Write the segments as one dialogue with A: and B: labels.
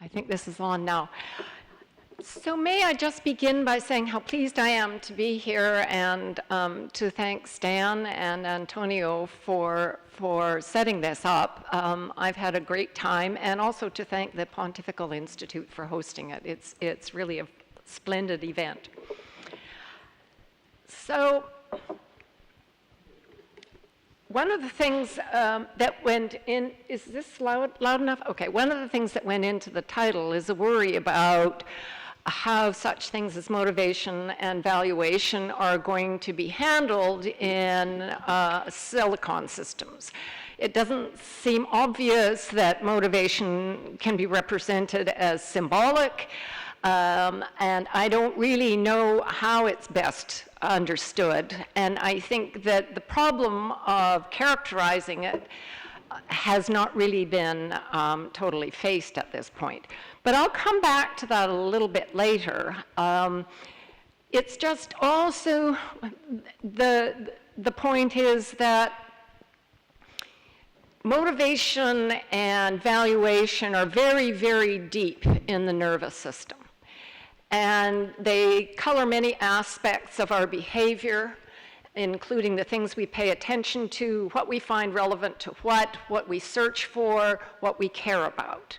A: I think this is on now. So may I just begin by saying how pleased I am to be here, and to thank Stan and Antonio for setting this up. I've had a great time, and also to thank the Pontifical Institute for hosting it. It's really a splendid event. So one of the things that went in, is this loud enough? Okay, one of the things that went into the title is a worry about how such things as motivation and valuation are going to be handled in silicon systems. It doesn't seem obvious that motivation can be represented as symbolic, and I don't really know how it's best understood. And I think that the problem of characterizing it has not really been totally faced at this point. But I'll come back to that a little bit later. It's just also, the point is that motivation and valuation are very, very deep in the nervous system. And they color many aspects of our behavior, including the things we pay attention to, what we find relevant to what we search for, what we care about.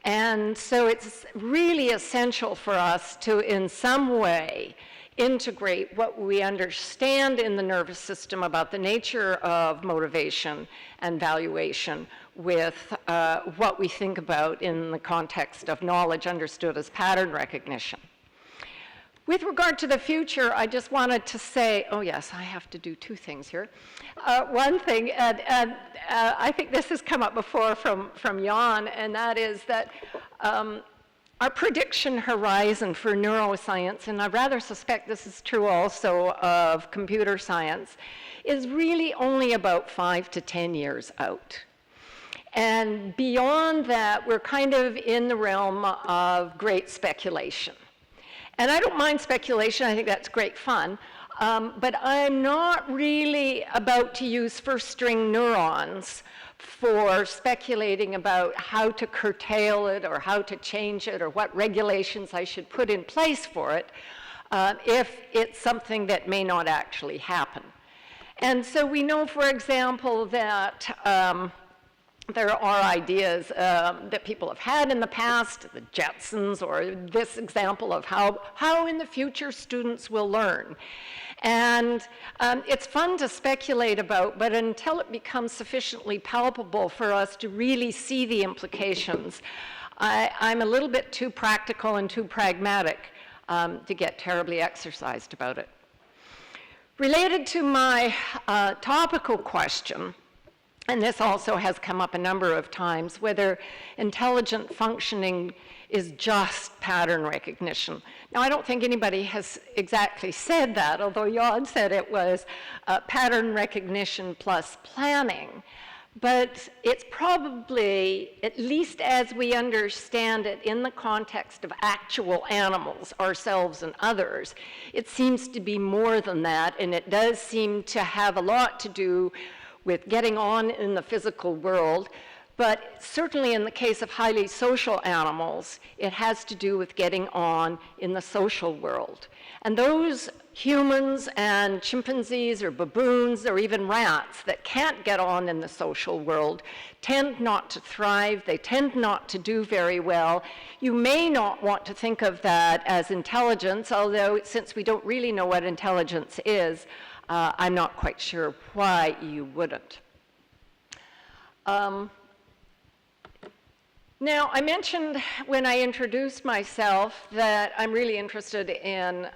A: And so it's really essential for us to, in some way, integrate what we understand in the nervous system about the nature of motivation and valuation with what we think about in the context of knowledge understood as pattern recognition. With regard to the future, I just wanted to say, oh yes, I have to do two things here. One thing, and I think this has come up before from Jan, and that is that our prediction horizon for neuroscience, and I rather suspect this is true also of computer science, is really only about 5 to 10 years out. And beyond that, we're kind of in the realm of great speculation. And I don't mind speculation, I think that's great fun, but I'm not really about to use first-string neurons for speculating about how to curtail it or how to change it or what regulations I should put in place for it if it's something that may not actually happen. And so we know, for example, that there are ideas that people have had in the past, the Jetsons, or this example of how in the future students will learn. And it's fun to speculate about, but until it becomes sufficiently palpable for us to really see the implications, I'm a little bit too practical and too pragmatic to get terribly exercised about it. Related to my topical question, and this also has come up a number of times, whether intelligent functioning is just pattern recognition. Now, I don't think anybody has exactly said that, although Jan said it was pattern recognition plus planning. But it's probably, at least as we understand it in the context of actual animals, ourselves and others, it seems to be more than that, and it does seem to have a lot to do with getting on in the physical world, but certainly in the case of highly social animals, it has to do with getting on in the social world. And those humans and chimpanzees or baboons or even rats that can't get on in the social world tend not to thrive, they tend not to do very well. You may not want to think of that as intelligence, although since we don't really know what intelligence is, I'm not quite sure why you wouldn't. Now, I mentioned when I introduced myself that I'm really interested in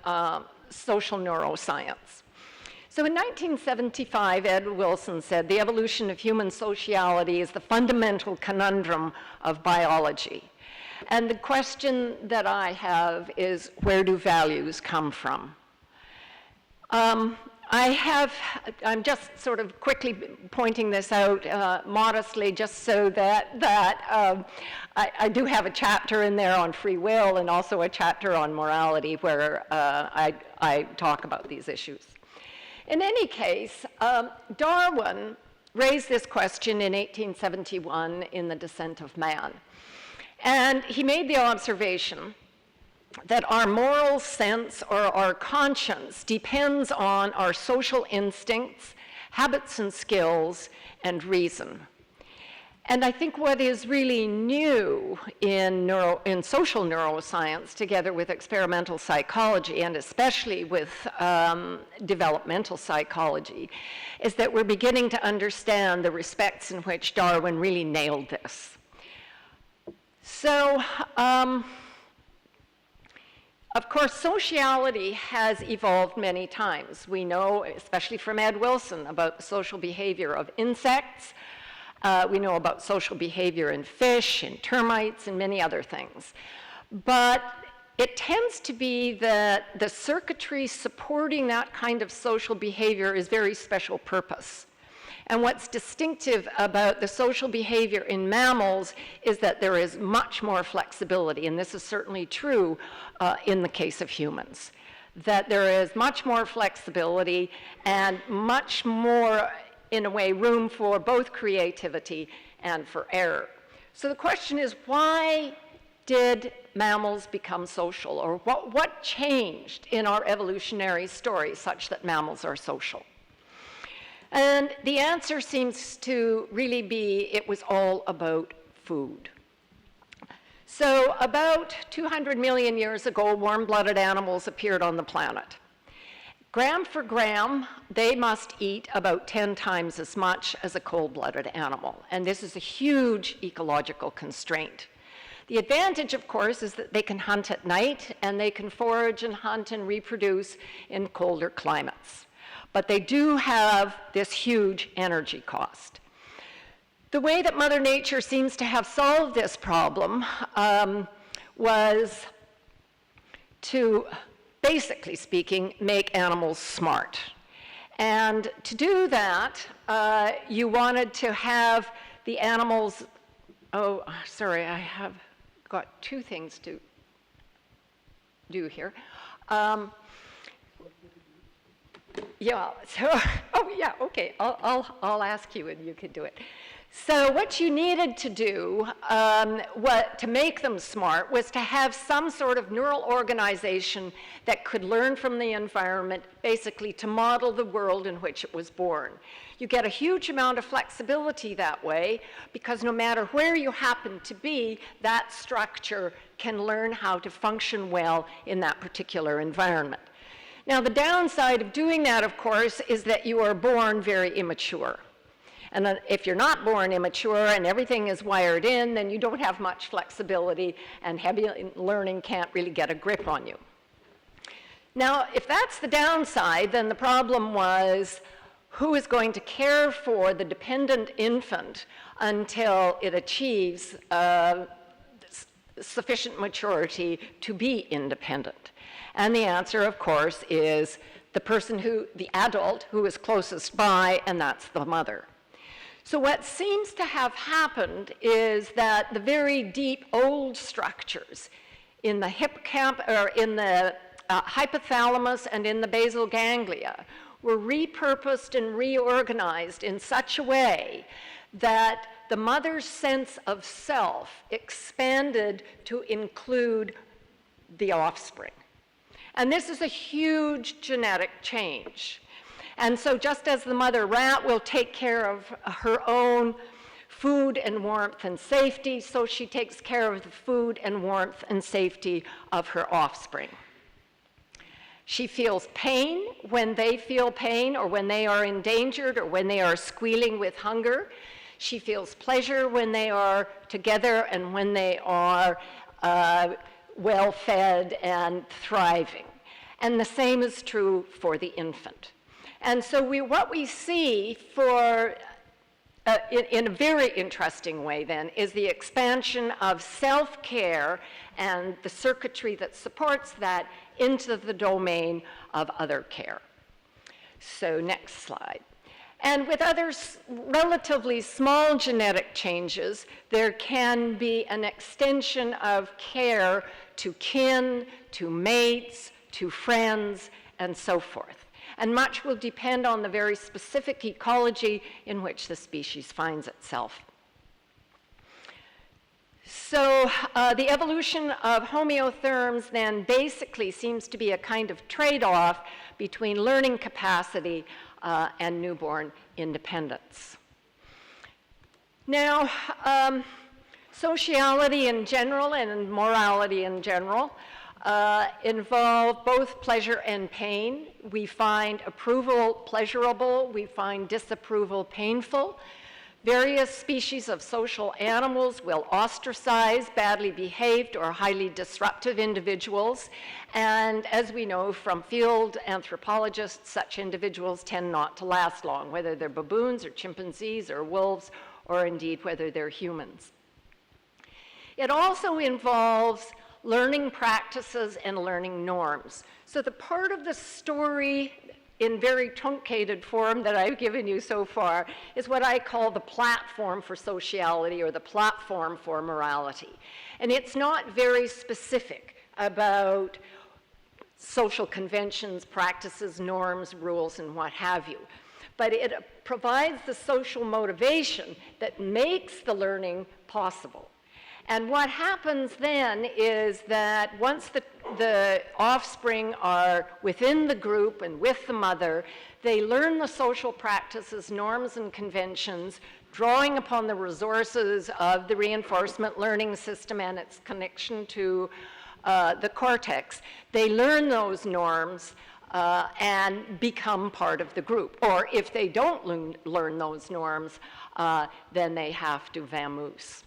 A: social neuroscience. So in 1975, Ed Wilson said, "The evolution of human sociality is the fundamental conundrum of biology." And the question that I have is, where do values come from? I'm just sort of quickly pointing this out modestly, just so that I do have a chapter in there on free will and also a chapter on morality where I talk about these issues. In any case, Darwin raised this question in 1871 in The Descent of Man. And he made the observation that our moral sense or our conscience depends on our social instincts, habits and skills, and reason. And I think what is really new in social neuroscience, together with experimental psychology, and especially with developmental psychology, is that we're beginning to understand the respects in which Darwin really nailed this. So, of course, sociality has evolved many times. We know, especially from Ed Wilson, about the social behavior of insects. We know about social behavior in fish, in termites, and many other things. But it tends to be that the circuitry supporting that kind of social behavior is very special purpose. And what's distinctive about the social behavior in mammals is that there is much more flexibility, and this is certainly true in the case of humans, that there is much more flexibility and much more, in a way, room for both creativity and for error. So the question is, why did mammals become social, or what changed in our evolutionary story such that mammals are social? And the answer seems to really be it was all about food. So about 200 million years ago, warm-blooded animals appeared on the planet. Gram for gram, they must eat about 10 times as much as a cold-blooded animal. And this is a huge ecological constraint. The advantage, of course, is that they can hunt at night, and they can forage and hunt and reproduce in colder climates. But they do have this huge energy cost. The way that Mother Nature seems to have solved this problem was to, basically speaking, make animals smart. And to do that, you wanted to have the animals, oh, sorry, I have got two things to do here. Yeah, so, oh yeah, okay, I'll ask you and you can do it. So what you needed to do to make them smart was to have some sort of neural organization that could learn from the environment, basically to model the world in which it was born. You get a huge amount of flexibility that way, because no matter where you happen to be, that structure can learn how to function well in that particular environment. Now, the downside of doing that, of course, is that you are born very immature. And if you're not born immature and everything is wired in, then you don't have much flexibility, and heavy learning can't really get a grip on you. Now, if that's the downside, then the problem was, who is going to care for the dependent infant until it achieves sufficient maturity to be independent? And the answer, of course, is the adult who is closest by, and that's the mother. So what seems to have happened is that the very deep old structures in the hypothalamus and in the basal ganglia were repurposed and reorganized in such a way that the mother's sense of self expanded to include the offspring. And this is a huge genetic change. And so just as the mother rat will take care of her own food and warmth and safety, so she takes care of the food and warmth and safety of her offspring. She feels pain when they feel pain, or when they are endangered, or when they are squealing with hunger. She feels pleasure when they are together and when they are well-fed and thriving. And the same is true for the infant. And so what we see in a very interesting way then is the expansion of self-care and the circuitry that supports that into the domain of other care. So next slide. And with other relatively small genetic changes, there can be an extension of care to kin, to mates, to friends, and so forth. And much will depend on the very specific ecology in which the species finds itself. So the evolution of homeotherms then basically seems to be a kind of trade-off between learning capacity and newborn independence. Now, sociality in general and morality in general involve both pleasure and pain. We find approval pleasurable, we find disapproval painful. Various species of social animals will ostracize badly behaved or highly disruptive individuals, and as we know from field anthropologists, such individuals tend not to last long, whether they're baboons or chimpanzees or wolves, or indeed whether they're humans. It also involves learning practices and learning norms. So the part of the story in very truncated form that I've given you so far is what I call the platform for sociality or the platform for morality. And it's not very specific about social conventions, practices, norms, rules, and what have you. But it provides the social motivation that makes the learning possible. And what happens then is that once the offspring are within the group and with the mother, they learn the social practices, norms, and conventions, drawing upon the resources of the reinforcement learning system and its connection to the cortex. They learn those norms and become part of the group. Or if they don't learn those norms, then they have to vamoose.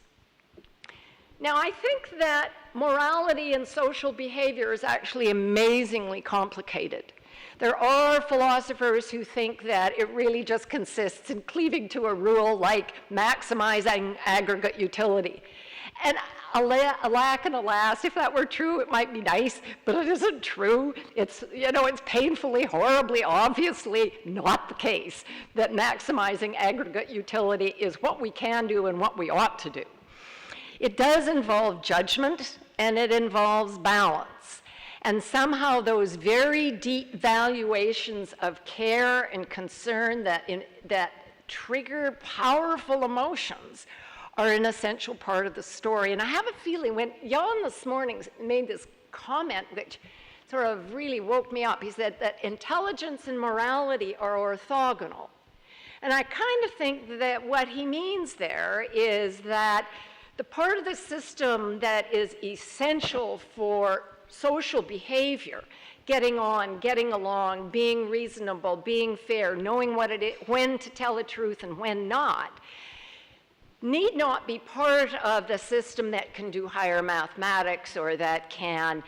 A: Now, I think that morality and social behavior is actually amazingly complicated. There are philosophers who think that it really just consists in cleaving to a rule like maximizing aggregate utility. And alack and alas, if that were true, it might be nice, but it isn't true. It's, it's painfully, horribly, obviously not the case that maximizing aggregate utility is what we can do and what we ought to do. It does involve judgment, and it involves balance. And somehow those very deep valuations of care and concern that trigger powerful emotions are an essential part of the story. And I have a feeling when Jan this morning made this comment which sort of really woke me up. He said that intelligence and morality are orthogonal. And I kind of think that what he means there is that the part of the system that is essential for social behavior, getting on, getting along, being reasonable, being fair, knowing what it is, when to tell the truth and when not, need not be part of the system that can do higher mathematics or that can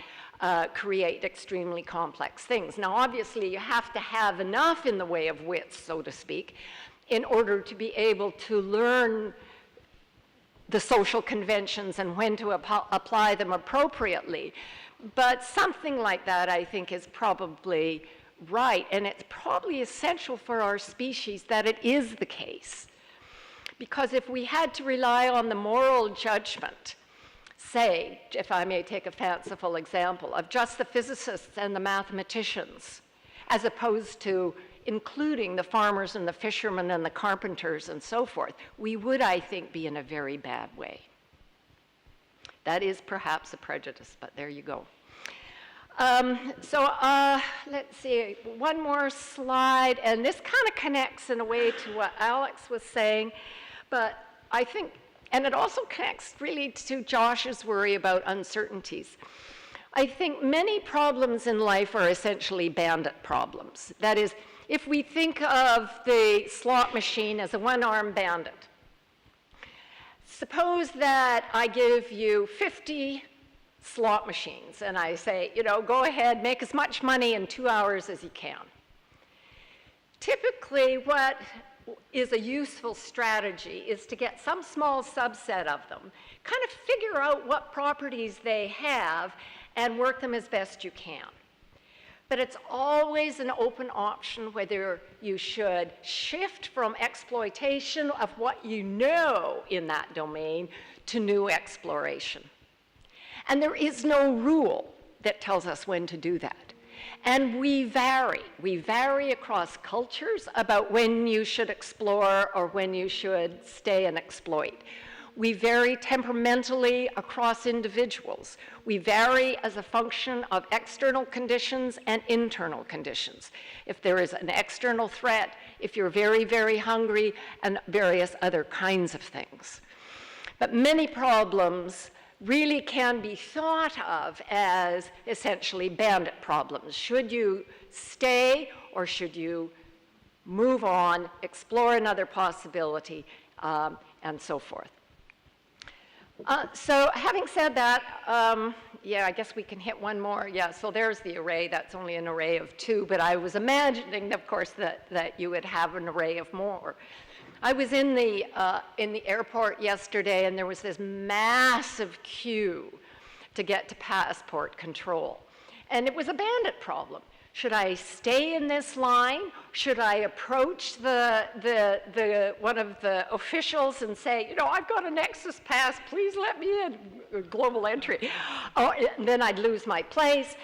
A: create extremely complex things. Now, obviously, you have to have enough in the way of wits, so to speak, in order to be able to learn the social conventions and when to apply them appropriately. But something like that, I think, is probably right, and it's probably essential for our species that it is the case. Because if we had to rely on the moral judgment, say, if I may take a fanciful example, of just the physicists and the mathematicians, as opposed to including the farmers and the fishermen and the carpenters and so forth, we would, I think, be in a very bad way. That is perhaps a prejudice, but there you go. Let's see, one more slide, and this kind of connects in a way to what Alex was saying, but I think, and it also connects really to Josh's worry about uncertainties. I think many problems in life are essentially bandit problems. That is, if we think of the slot machine as a one-armed bandit, suppose that I give you 50 slot machines and I say, go ahead, make as much money in 2 hours as you can. Typically, what is a useful strategy is to get some small subset of them, kind of figure out what properties they have and work them as best you can. But it's always an open option whether you should shift from exploitation of what you know in that domain to new exploration. And there is no rule that tells us when to do that. And we vary. We vary across cultures about when you should explore or when you should stay and exploit. We vary temperamentally across individuals. We vary as a function of external conditions and internal conditions. If there is an external threat, if you're very, very hungry, and various other kinds of things. But many problems really can be thought of as essentially bandit problems. Should you stay or should you move on, explore another possibility, and so forth? So having said that, yeah, I guess we can hit one more. Yeah, so there's the array. That's only an array of 2, but I was imagining, of course, that you would have an array of more. I was in the airport yesterday, and there was this massive queue to get to passport control. And it was a bandit problem. Should I stay in this line? Should I approach one of the officials and say, you know, I've got a Nexus pass, please let me in, global entry. Oh, and then I'd lose my place.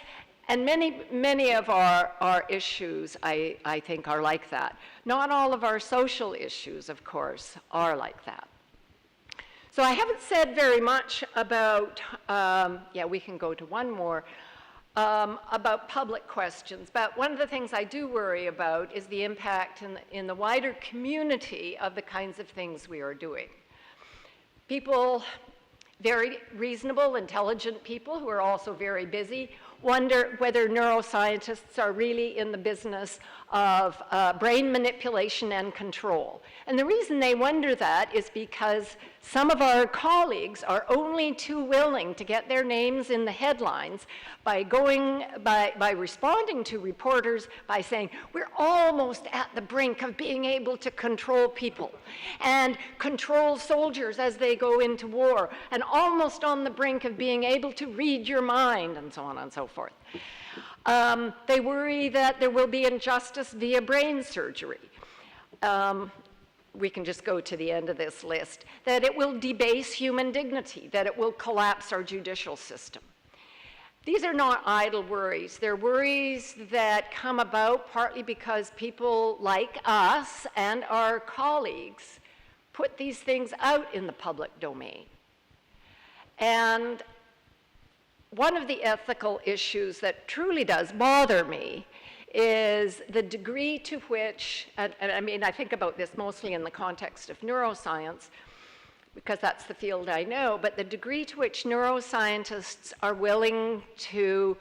A: And many of our issues, I think, are like that. Not all of our social issues, of course, are like that. So I haven't said very much about, yeah, we can go to one more, about public questions. But one of the things I do worry about is the impact in the wider community of the kinds of things we are doing. People, very reasonable, intelligent people who are also very busy, wonder whether neuroscientists are really in the business of brain manipulation and control. And the reason they wonder that is because some of our colleagues are only too willing to get their names in the headlines by responding to reporters by saying, we're almost at the brink of being able to control people and control soldiers as they go into war, and almost on the brink of being able to read your mind, and so on and so forth. They worry that there will be injustice via brain surgery. We can just go to the end of this list, that it will debase human dignity, that it will collapse our judicial system. These are not idle worries. They're worries that come about partly because people like us and our colleagues put these things out in the public domain. And one of the ethical issues that truly does bother me is the degree to which, and I mean, I think about this mostly in the context of neuroscience, because that's the field I know, but the degree to which neuroscientists are willing to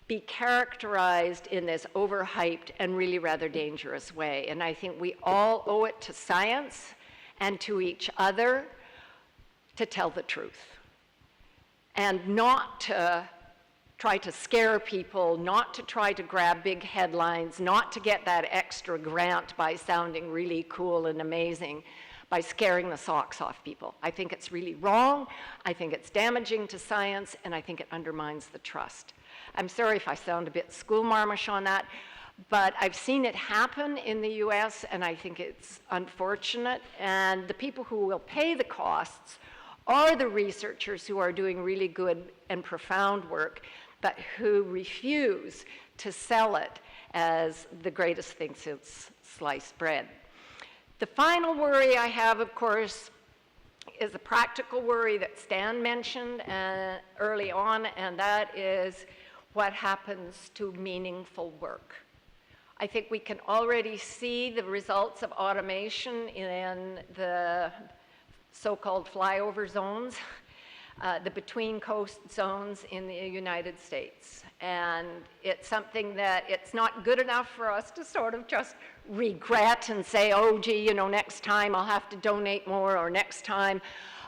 A: be characterized in this overhyped and really rather dangerous way. And I think we all owe it to science and to each other to tell the truth, and not to try to scare people, not to try to grab big headlines, not to get that extra grant by sounding really cool and amazing, by scaring the socks off people. I think it's really wrong, I think it's damaging to science, and I think it undermines the trust. I'm sorry if I sound a bit schoolmarmish on that, but I've seen it happen in the US, and I think it's unfortunate, and the people who will pay the costs are the researchers who are doing really good and profound work, but who refuse to sell it as the greatest thing since sliced bread. The final worry I have, of course, is a practical worry that Stan mentioned early on, and that is what happens to meaningful work. I think we can already see the results of automation in the so-called flyover zones, the between coast zones in the United States. And it's something that it's not good enough for us to sort of just regret and say, oh, gee, you know, next time I'll have to donate more, or next time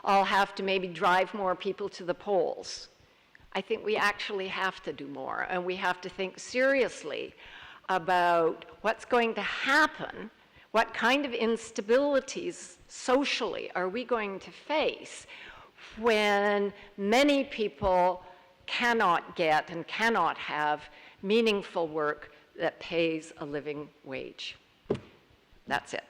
A: I'll have to maybe drive more people to the polls. I think we actually have to do more, and we have to think seriously about what's going to happen, what kind of instabilities socially are we going to face when many people cannot get and cannot have meaningful work that pays a living wage. That's it.